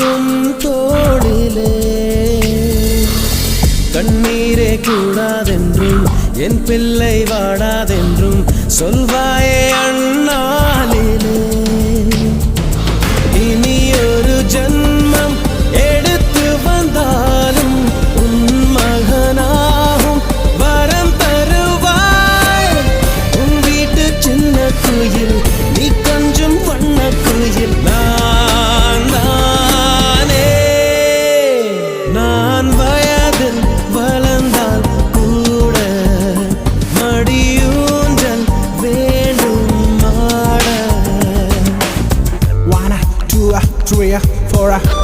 உன் தோளிலே கண்ணீரே கூடாதென்றும் என் பிள்ளை வாடாதென்றும் சொல்வாயே அண்ணாளிலே இனி ஒரு ஜன்மம் எடுத்து வந்தாலும் உன் மகனாகும் வரம் தருவாய் உன் வீட்டு சின்ன குயில் நீ கொஞ்சம் வண்ண குயில் நான் தானே நான் வயதில் வளர்ந்தால் கூட மடியூஞ்சல் வேண்டும் மாட 1 2 3 4